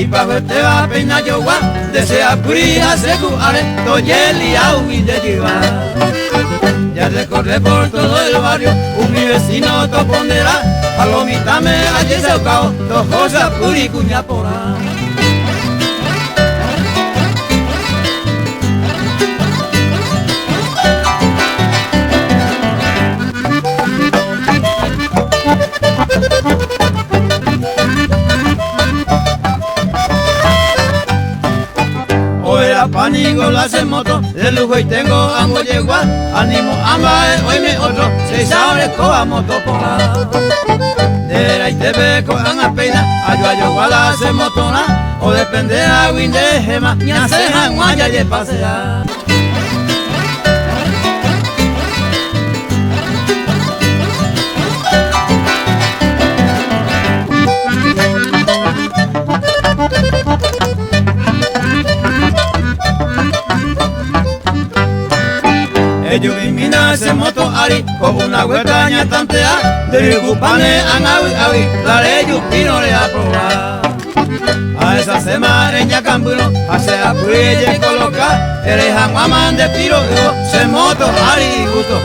y pa' verte va a peinar yo gua, desea puría secuare, toyeli au y de llevar. Ya recorre por todo el barrio, un mi vecino topondera, palomita me haya sacado, dos cosas puri cuña por ahí. Panigo la hace moto, de lujo y tengo amo yegua, ánimo amba hoy me otro, se sabe coa moto por la. De la y te ve con a peina, ayo la hace motona, o depende a winde gema, ni hace guaya y pasea. Ellos mina se moto ari con una huertaña tantea de gupane an awi la ley pino le aproba a esa semareña cambuno hace apurille coloca eres a mamá de piro se moto ari gusto